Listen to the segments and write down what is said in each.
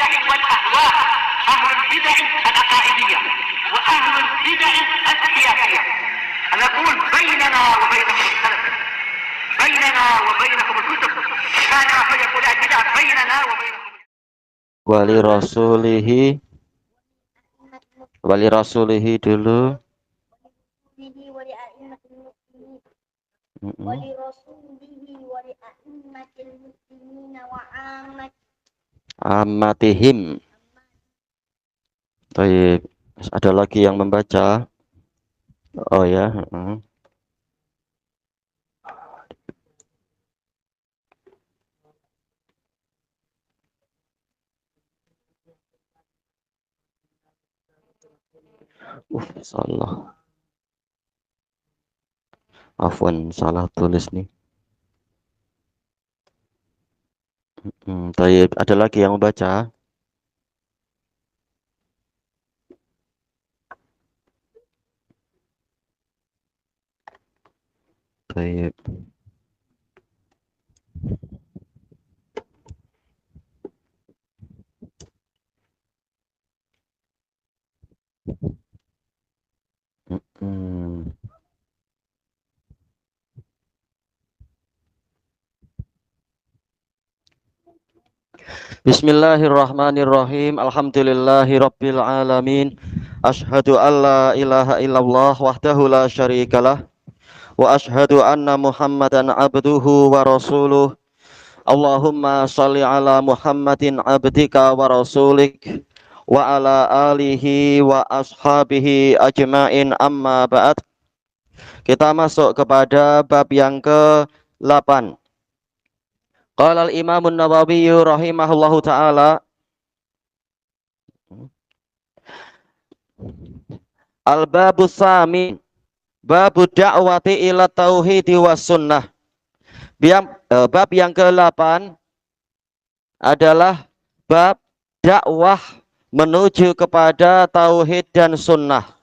البدع والأهواء، أهل البدع العقائدية وأهل البدع السياسية. نقول بيننا وبينكم السلف، بيننا وبينكم الكتب، كان فيقول البدع بيننا وبينكم. Wali rasulihi dulu. Amatihim. Baik, ada lagi yang membaca? Oh ya. Salah. Afwan, salah tulis nih. Baik, ada lagi yang membaca? Baik. Bismillahirrahmanirrahim. Alhamdulillahirabbil alamin. Asyhadu alla ilaha illallah wahdahu la syarikalah wa asyhadu anna Muhammadan abduhu wa rasuluh. Allahumma shalli ala Muhammadin abdika wa rasulik wa ala alihi wa ashabihi ajmain, amma ba'd. Kita masuk kepada bab yang ke-8. Qala al-Imam an-Nawawi rahimahullahu taala, al-babu samin, babu da'wati ila tauhidi was sunnah. Bab yang ke-8 adalah bab dakwah menuju kepada tauhid dan sunnah.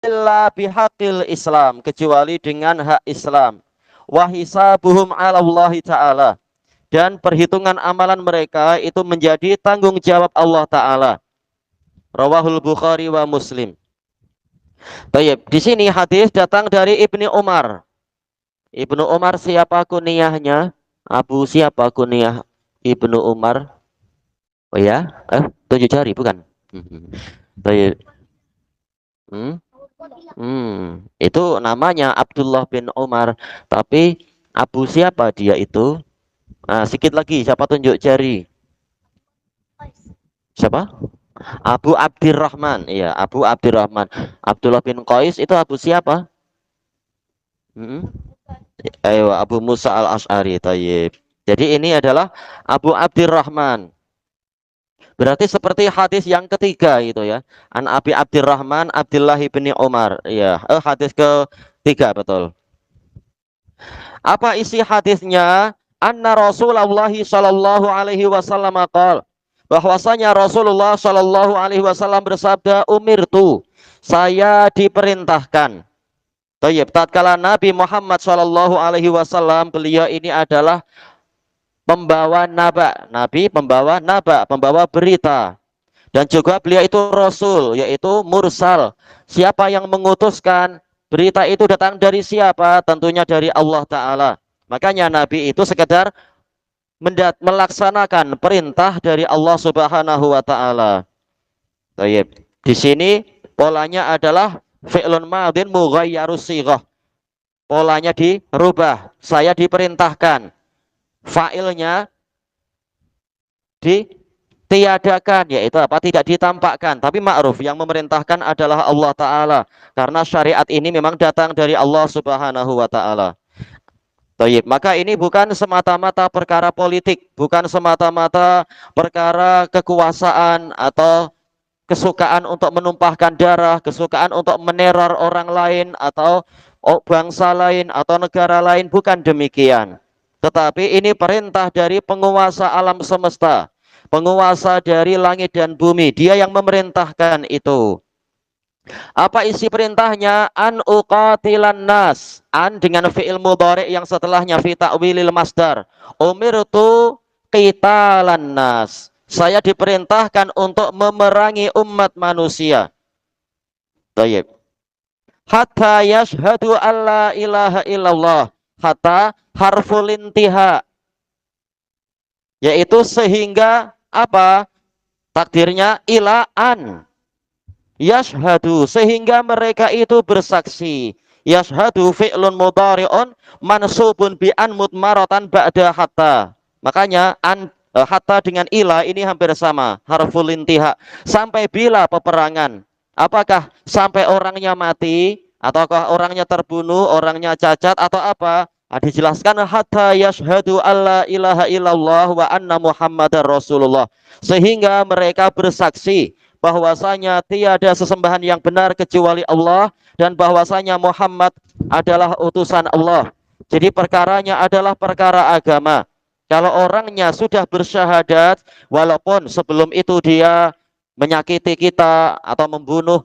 Illa bihaqil Islam, kecuali dengan hak Islam. Wa hisabuhum 'ala Allah taala, dan perhitungan amalan mereka itu menjadi tanggung jawab Allah taala. Rawahul Bukhari wa Muslim. Baik, di sini hadis datang dari Ibnu Umar. Ibnu Umar siapa kunyahnya? Abu siapa kunyah Ibnu Umar? Oh ya, 7 jari bukan? Baik. Itu namanya Abdullah bin Umar, tapi Abu siapa dia itu? Nah, sedikit lagi, siapa tunjuk jari? Siapa? Abu Abdurrahman. Iya, Abu Abdurrahman. Abdullah bin Qais itu Abu siapa? Ayo, Abu Musa al-Ash'ari. Tayyib. Jadi ini adalah Abu Abdurrahman. Berarti seperti hadis yang ketiga itu ya. An Abi Abdurrahman Abdullah bin Umar. Ya, hadis ketiga betul. Apa isi hadisnya? Anna Rasulullah sallallahu alaihi wasallam qala, bahwasanya Rasulullah sallallahu alaihi wasallam bersabda, umirtu, saya diperintahkan. Tayyib, tatkala Nabi Muhammad sallallahu alaihi wasallam, beliau ini adalah pembawa naba, Nabi pembawa naba, pembawa berita. Dan juga beliau itu Rasul, yaitu mursal. Siapa yang mengutuskan? Berita itu datang dari siapa? Tentunya dari Allah Ta'ala. Makanya Nabi itu sekedar melaksanakan perintah dari Allah Subhanahu wa Ta'ala. Di sini polanya adalah fi'lun madin mughayyarus shighah. Polanya dirubah. Saya diperintahkan. Fa'ilnya ditiadakan, yaitu apa? Tidak ditampakkan, tapi ma'ruf. Yang memerintahkan adalah Allah Ta'ala, karena syariat ini memang datang dari Allah Subhanahu wa Ta'ala. Maka ini bukan semata-mata perkara politik, bukan semata-mata perkara kekuasaan atau kesukaan untuk menumpahkan darah, kesukaan untuk meneror orang lain atau bangsa lain atau negara lain, bukan demikian. Tetapi ini perintah dari penguasa alam semesta, penguasa dari langit dan bumi. Dia yang memerintahkan itu. Apa isi perintahnya? An uqatilan nas. An dengan fi'il mudhari yang setelahnya fi ta'wilil masdar. Umirtu qitalan nas. Saya diperintahkan untuk memerangi umat manusia. Baik. Hatta yashhadu alla ilaha illallah. Hatta harful intiha. Yaitu sehingga apa? Takdirnya ila an. Yashhadu, sehingga mereka itu bersaksi. Yashhadu fi'lun mudhari'un mansubun bi an mudmaratan ba'da hatta. Makanya hatta dengan ila ini hampir sama, harful intiha. Sampai bila peperangan? Apakah sampai orangnya mati, ataukah orangnya terbunuh, orangnya cacat, atau apa? Dijelaskan hatta yashhadu alla ilaha illallah wa anna muhammadar rasulullah. Sehingga mereka bersaksi bahwasanya tiada sesembahan yang benar kecuali Allah dan bahwasanya Muhammad adalah utusan Allah. Jadi perkaranya adalah perkara agama. Kalau orangnya sudah bersyahadat, walaupun sebelum itu dia menyakiti kita atau membunuh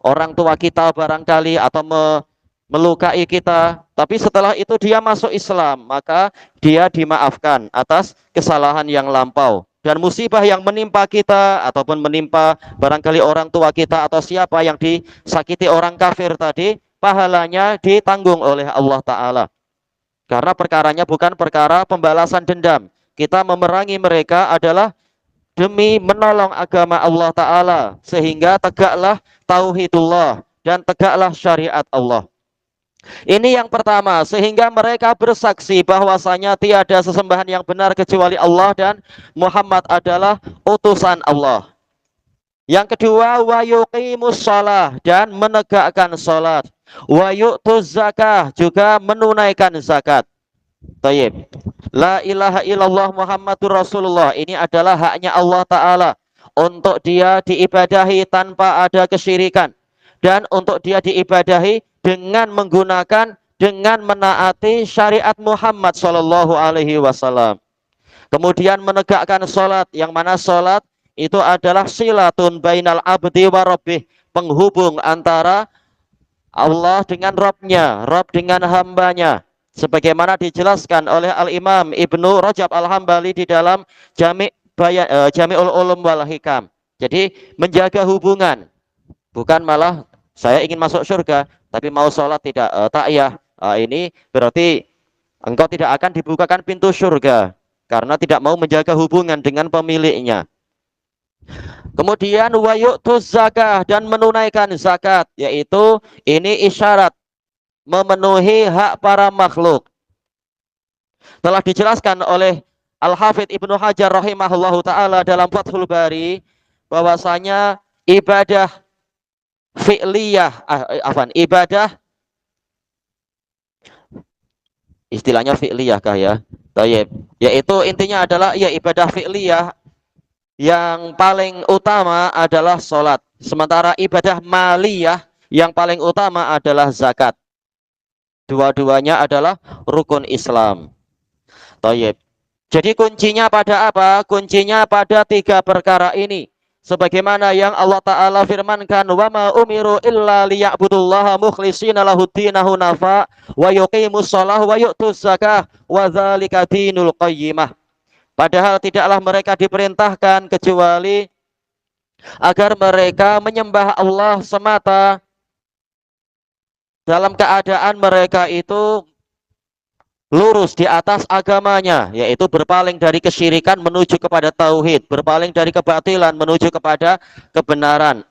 orang tua kita barangkali atau melukai kita, tapi setelah itu dia masuk Islam, maka dia dimaafkan atas kesalahan yang lampau. Dan musibah yang menimpa kita ataupun menimpa barangkali orang tua kita atau siapa yang disakiti orang kafir tadi, pahalanya ditanggung oleh Allah Ta'ala. Karena perkaranya bukan perkara pembalasan dendam. Kita memerangi mereka adalah demi menolong agama Allah Ta'ala, sehingga tegaklah tauhidullah dan tegaklah syariat Allah. Ini yang pertama, sehingga mereka bersaksi bahwasanya tiada sesembahan yang benar kecuali Allah dan Muhammad adalah utusan Allah. Yang kedua, wa yuqimus shalah, dan menegakkan salat. Wa yu'tuz zakah, juga menunaikan zakat. Tayyib. La ilaha illallah Muhammadur Rasulullah, ini adalah haknya Allah Ta'ala untuk dia diibadahi tanpa ada kesyirikan, dan untuk dia diibadahi dengan menggunakan, dengan menaati syariat Muhammad Shallallahu Alaihi Wasallam. Kemudian menegakkan sholat, yang mana sholat itu adalah silatun bainal abdi wa rabbih, penghubung antara Allah dengan Rabbnya, Rabb dengan hambanya. Sebagaimana dijelaskan oleh Al-Imam Ibnu Rajab Al-Hambali di dalam Jami'ul Ulum wal Hikam. Jadi menjaga hubungan, bukan malah saya ingin masuk surga tapi mau sholat tidak ta'iyah. Ini berarti engkau tidak akan dibukakan pintu surga karena tidak mau menjaga hubungan dengan pemiliknya. Kemudian wa yu'tuz zakah, dan menunaikan zakat, yaitu ini isyarat memenuhi hak para makhluk. Telah dijelaskan oleh Al-Hafidh Ibnu Hajar rahimahullahu ta'ala dalam Fathul Bari bahwasanya ibadah fi'liyah, ibadah istilahnya fi'liyah kah ya? Tayyib. Yaitu intinya adalah ya ibadah fi'liyah yang paling utama adalah sholat. Sementara ibadah maliyah yang paling utama adalah zakat. Dua-duanya adalah rukun Islam. Tayyib. Jadi kuncinya pada apa? Kuncinya pada tiga perkara ini. Sebagaimana yang Allah Ta'ala firmankan, wa ma umiru illa liya'budullaha mukhlishina lahuddina hunafa wa yuqimus shalah wa yu'tuz zakah wa dzalika dinul qayyimah. Padahal tidaklah mereka diperintahkan kecuali agar mereka menyembah Allah semata dalam keadaan mereka itu lurus di atas agamanya, yaitu berpaling dari kesyirikan menuju kepada tauhid, berpaling dari kebatilan menuju kepada kebenaran,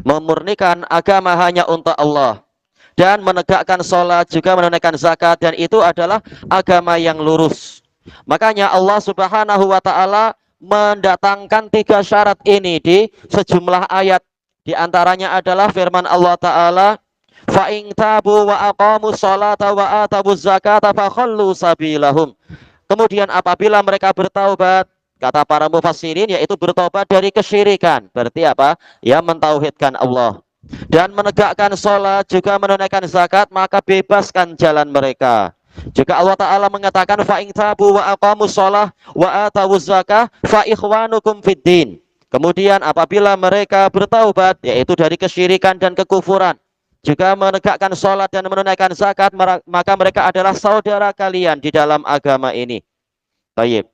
memurnikan agama hanya untuk Allah, dan menegakkan sholat, juga menunaikan zakat, dan itu adalah agama yang lurus. Makanya Allah Subhanahu wa Ta'ala mendatangkan tiga syarat ini di sejumlah ayat. Di antaranya adalah firman Allah Ta'ala, fa in tabu wa aqamus sholata wa atabuz zakata fa khallu sabilahum. Kemudian apabila mereka bertaubat, kata para mufassirin, yaitu bertobat dari kesyirikan. Berarti apa? Ya, mentauhidkan Allah. Dan menegakkan sholat, juga menunaikan zakat, maka bebaskan jalan mereka. Jika Allah Ta'ala mengatakan fa in tabu wa aqamus shalah wa atawuz zakah fa ikhwanukum fid din. Kemudian apabila mereka bertaubat, yaitu dari kesyirikan dan kekufuran, juga menegakkan sholat dan menunaikan zakat, maka mereka adalah saudara kalian di dalam agama ini. Baik.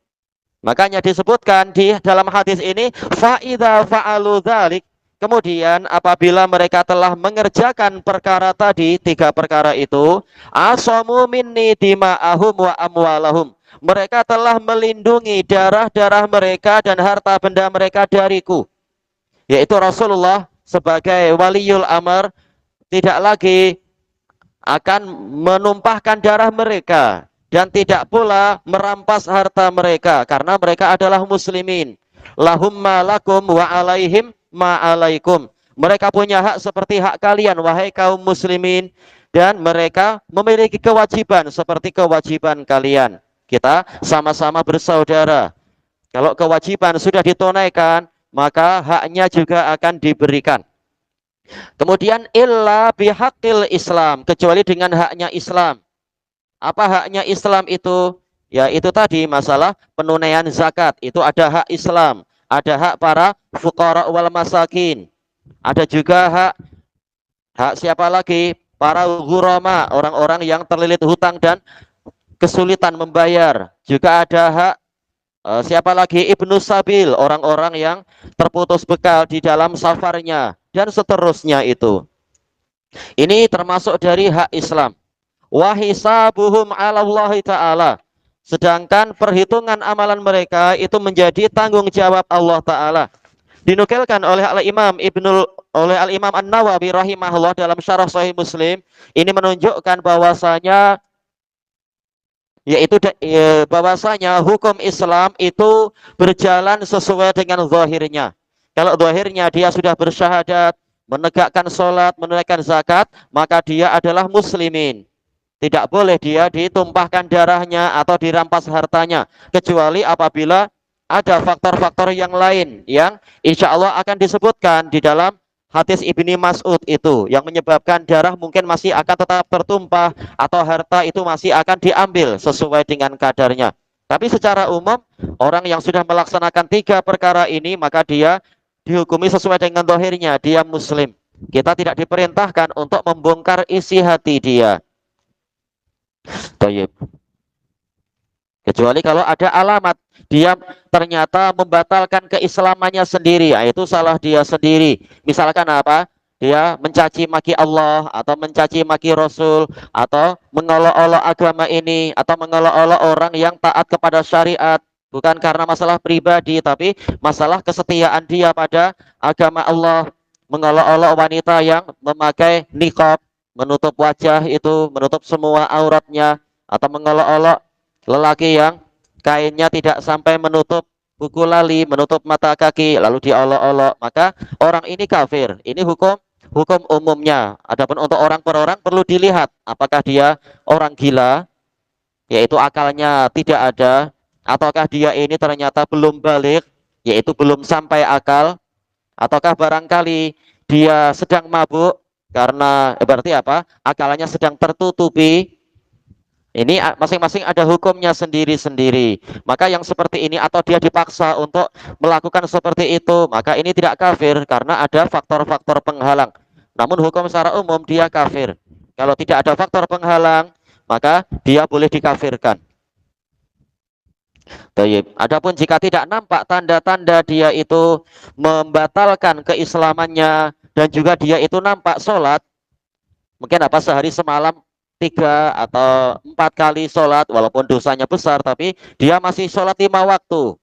Makanya disebutkan di dalam hadis ini fa idza fa'alu dzalik. Kemudian apabila mereka telah mengerjakan perkara tadi, tiga perkara itu, asamu minni dima'ahum wa amwalahum. Mereka telah melindungi darah-darah mereka dan harta benda mereka dariku. Yaitu Rasulullah sebagai waliul amr tidak lagi akan menumpahkan darah mereka dan tidak pula merampas harta mereka karena mereka adalah muslimin. Lahum ma lakum wa alaihim ma alaikum. Mereka punya hak seperti hak kalian wahai kaum muslimin, dan mereka memiliki kewajiban seperti kewajiban kalian. Kita sama-sama bersaudara. Kalau kewajiban sudah ditunaikan, maka haknya juga akan diberikan. Kemudian illa bihaqqil Islam, kecuali dengan haknya Islam. Apa haknya Islam itu? Ya itu tadi masalah penunaian zakat. Itu ada hak Islam, ada hak para fuqara wal masakin. Ada juga hak siapa lagi? Para ghurama, orang-orang yang terlilit hutang dan kesulitan membayar. Juga ada hak siapa lagi? Ibnu Sabil, orang-orang yang terputus bekal di dalam safarnya dan seterusnya itu. Ini termasuk dari hak Islam. Wa hisabuhum 'ala Allah taala. Sedangkan perhitungan amalan mereka itu menjadi tanggung jawab Allah taala. Dinukilkan oleh Al-Imam An-Nawawi rahimahullah dalam Syarah Sahih Muslim, ini menunjukkan bahwasanya bahwasanya hukum Islam itu berjalan sesuai dengan zahirnya. Kalau zahirnya dia sudah bersyahadat, menegakkan sholat, menunaikan zakat, maka dia adalah muslimin. Tidak boleh dia ditumpahkan darahnya atau dirampas hartanya, kecuali apabila ada faktor-faktor yang lain yang insya Allah akan disebutkan di dalam hadis Ibni Mas'ud itu, yang menyebabkan darah mungkin masih akan tetap tertumpah atau harta itu masih akan diambil sesuai dengan kadarnya. Tapi secara umum orang yang sudah melaksanakan tiga perkara ini, maka dia dihukumi sesuai dengan zahirnya, dia muslim. Kita tidak diperintahkan untuk membongkar isi hati dia. Tayyib. Kecuali kalau ada alamat dia ternyata membatalkan keislamannya sendiri, itu salah dia sendiri. Misalkan apa? Dia mencaci maki Allah atau mencaci maki Rasul atau mengolok-olok agama ini atau mengolok-olok orang yang taat kepada syariat, bukan karena masalah pribadi tapi masalah kesetiaan dia pada agama Allah. Mengolok-olok wanita yang memakai niqab, menutup wajah itu, menutup semua auratnya, atau mengolok-olok lelaki yang kainnya tidak sampai menutup buku lali, menutup mata kaki, lalu diolok-olok, maka orang ini kafir. Ini hukum umumnya. Adapun untuk orang per orang perlu dilihat apakah dia orang gila, yaitu akalnya tidak ada, ataukah dia ini ternyata belum balik, yaitu belum sampai akal, ataukah barangkali dia sedang mabuk karena berarti apa? Akalnya sedang tertutupi. Ini masing-masing ada hukumnya sendiri-sendiri. Maka yang seperti ini atau dia dipaksa untuk melakukan seperti itu, maka ini tidak kafir karena ada faktor-faktor penghalang. Namun hukum secara umum dia kafir. Kalau tidak ada faktor penghalang, maka dia boleh dikafirkan. Baik. Adapun jika tidak nampak tanda-tanda dia itu membatalkan keislamannya dan juga dia itu nampak sholat, mungkin apa sehari semalam 3 atau 4 kali sholat, walaupun dosanya besar, tapi dia masih sholat 5 waktu,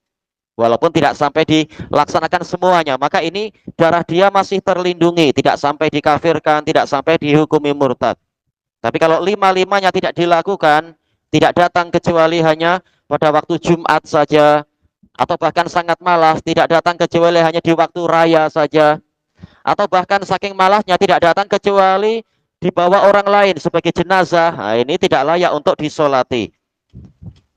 walaupun tidak sampai dilaksanakan semuanya, maka ini darah dia masih terlindungi, tidak sampai dikafirkan, tidak sampai dihukumi murtad. Tapi kalau 5-5-nya tidak dilakukan, tidak datang kecuali hanya pada waktu Jumat saja, atau bahkan sangat malas, tidak datang kecuali hanya di waktu raya saja, atau bahkan saking malasnya tidak datang kecuali dibawa orang lain sebagai jenazah, ini tidak layak untuk disolati.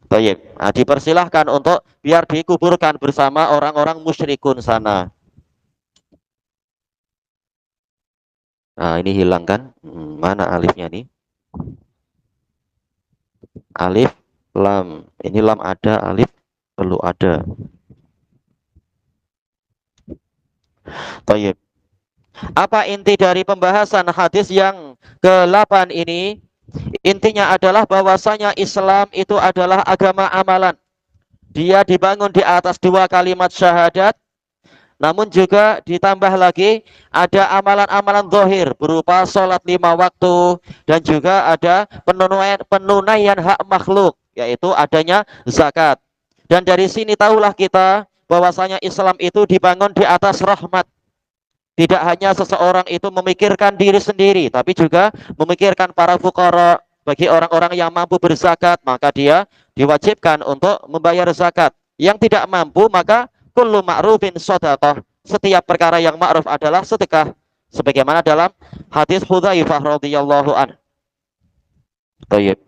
Baik, dipersilahkan untuk biar dikuburkan bersama orang-orang musyrikun sana. Nah, ini hilang kan? Mana alifnya nih? Alif lam. Ini lam ada, alif perlu ada. Tayyib. Apa inti dari pembahasan hadis yang ke-8 ini? Intinya adalah bahwasanya Islam itu adalah agama amalan. Dia dibangun di atas dua kalimat syahadat, namun juga ditambah lagi ada amalan-amalan zahir berupa sholat 5 waktu dan juga ada penunaian hak makhluk, yaitu adanya zakat. Dan dari sini tahulah kita bahwasanya Islam itu dibangun di atas rahmat. Tidak hanya seseorang itu memikirkan diri sendiri, tapi juga memikirkan para fuqara. Bagi orang-orang yang mampu berzakat, maka dia diwajibkan untuk membayar zakat. Yang tidak mampu, maka kullu ma'rufin shadaqah. Setiap perkara yang ma'ruf adalah sedekah. Sebagaimana dalam hadis Hudzaifah radhiyallahu anhu. Baik.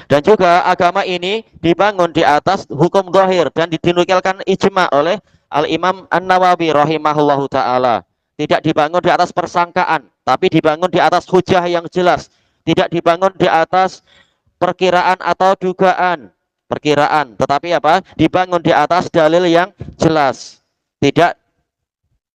Dan juga agama ini dibangun di atas hukum zahir dan dinukilkan ijma oleh Al-Imam An-Nawawi rahimahullahu ta'ala. Tidak dibangun di atas persangkaan, tapi dibangun di atas hujah yang jelas. Tidak dibangun di atas perkiraan atau dugaan. Perkiraan, tetapi apa? Dibangun di atas dalil yang jelas. Tidak,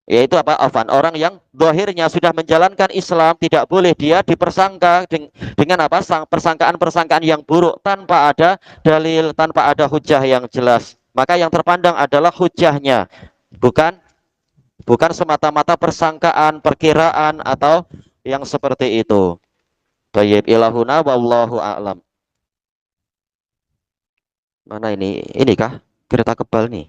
yaitu apa? Orang yang zahirnya sudah menjalankan Islam, tidak boleh dia dipersangka dengan apa? Persangkaan-persangkaan yang buruk tanpa ada dalil, tanpa ada hujah yang jelas. Maka yang terpandang adalah hujahnya, bukan bukan semata-mata persangkaan, perkiraan atau yang seperti itu. Bayyib ilahuna wallahu a'lam. Mana ini? Ini kah? Kereta kebal nih.